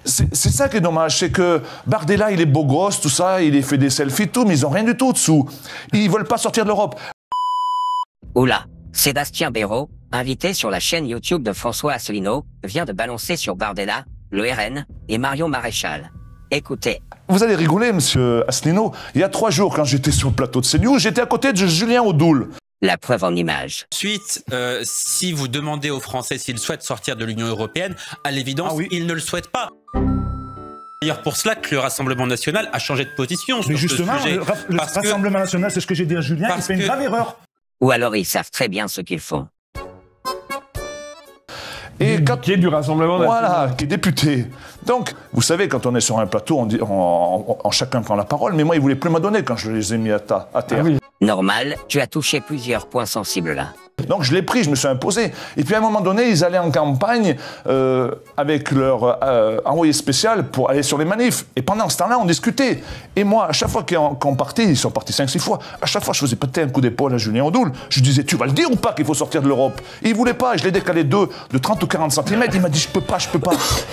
C'est ça qui est dommage, c'est que Bardella, il est beau gosse, tout ça, il fait des selfies, tout, mais ils ont rien du tout dessous. Ils veulent pas sortir de l'Europe. Oula, Sébastien Béraud, invité sur la chaîne YouTube de François Asselineau, vient de balancer sur Bardella, le RN et Marion Maréchal. Écoutez. Vous allez rigoler, monsieur Asselineau. Il y a 3 jours, quand j'étais sur le plateau de CNews, j'étais à côté de Julien Audoul. La preuve en image. Ensuite, si vous demandez aux Français s'ils souhaitent sortir de l'Union européenne, à l'évidence, ils ne le souhaitent pas. D'ailleurs, pour cela que le Rassemblement national a changé de position sur mais justement, ce sujet. Le Rassemblement national, c'est ce que j'ai dit à Julien, il fait une grave erreur. Ou alors ils savent très bien ce qu'ils font. Et qui est du Rassemblement national. Voilà, qui est député. Donc, vous savez, quand on est sur un plateau, on dit, chacun prend la parole, mais moi, ils ne voulaient plus me donner quand je les ai mis à terre. Ah oui. Normal, tu as touché plusieurs points sensibles là. Donc je l'ai pris, je me suis imposé. Et puis à un moment donné, ils allaient en campagne avec leur envoyé spécial pour aller sur les manifs. Et pendant ce temps-là, on discutait. Et moi, à chaque fois qu'on partait, ils sont partis 5-6 fois, à chaque fois, je faisais péter un coup d'épaule à Julien Audoul. Je lui disais, tu vas le dire ou pas qu'il faut sortir de l'Europe? Et il voulait pas, je l'ai décalé de 30 ou 40 cm. Il m'a dit, je peux pas.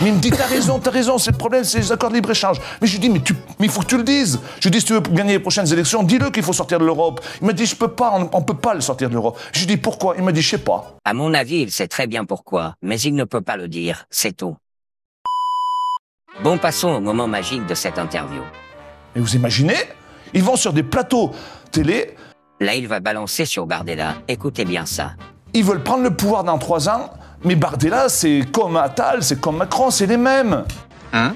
Mais il me dit, t'as raison, c'est le problème, c'est les accords de libre-échange. Mais je lui dis, mais il faut que tu le dises. Je lui dis, si tu veux gagner les prochaines élections, dis-le qu'il faut sortir de l'Europe. Il m'a dit, je peux pas, on peut pas le sortir de l'Europe. Je lui dis, pourquoi? Il m'a dit, je sais pas. À mon avis, il sait très bien pourquoi, mais il ne peut pas le dire, c'est tout. Bon, passons au moment magique de cette interview. Et vous imaginez? Ils vont sur des plateaux télé. Là, il va balancer sur Bardella, écoutez bien ça. Ils veulent prendre le pouvoir dans 3 ans, mais Bardella, c'est comme Attal, c'est comme Macron, c'est les mêmes. Hein?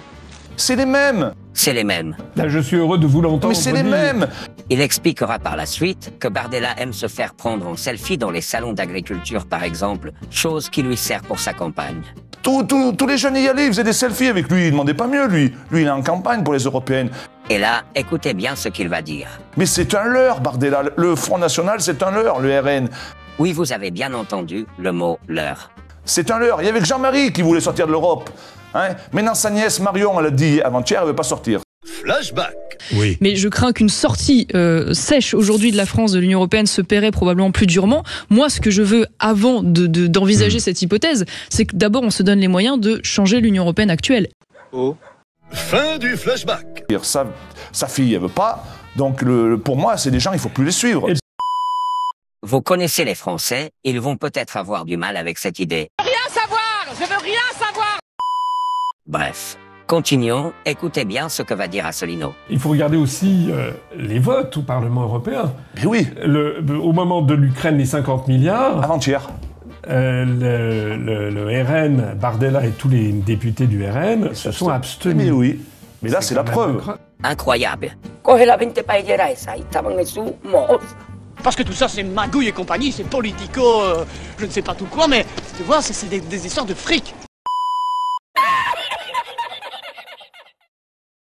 C'est les mêmes. C'est les mêmes. Là, je suis heureux de vous l'entendre. Mais c'est les mêmes. Il expliquera par la suite que Bardella aime se faire prendre en selfie dans les salons d'agriculture, par exemple, chose qui lui sert pour sa campagne. Tous les jeunes y allaient, ils faisaient des selfies avec lui, il demandait pas mieux, lui. Lui, il est en campagne pour les européennes. Et là, écoutez bien ce qu'il va dire. Mais c'est un leurre, Bardella. Le Front National, c'est un leurre, le RN. Oui, vous avez bien entendu le mot « leurre ». C'est un leurre. Il y avait que Jean-Marie qui voulait sortir de l'Europe. Hein? Maintenant, sa nièce Marion, elle a dit avant-hier, elle ne veut pas sortir. Flashback. Oui. Mais je crains qu'une sortie sèche aujourd'hui de la France de l'Union européenne se paierait probablement plus durement. Moi, ce que je veux, avant d'envisager cette hypothèse, c'est que d'abord on se donne les moyens de changer l'Union européenne actuelle. Oh. Fin du flashback. Sa fille, elle veut pas. Donc, pour moi, c'est des gens, il faut plus les suivre. Vous connaissez les Français, ils vont peut-être avoir du mal avec cette idée. Je veux rien savoir! Je veux rien savoir! Bref. Continuons, écoutez bien ce que va dire Asselineau. Il faut regarder aussi les votes au Parlement européen. Mais oui. Au moment de l'Ukraine, les 50 milliards... Avant-hier. Le RN, Bardella et tous les députés du RN se sont abstenus. Mais oui. Mais là, c'est la preuve. Incroyable. Parce que tout ça, c'est magouille et compagnie, c'est politico, je ne sais pas tout quoi, mais tu vois, c'est des histoires de fric.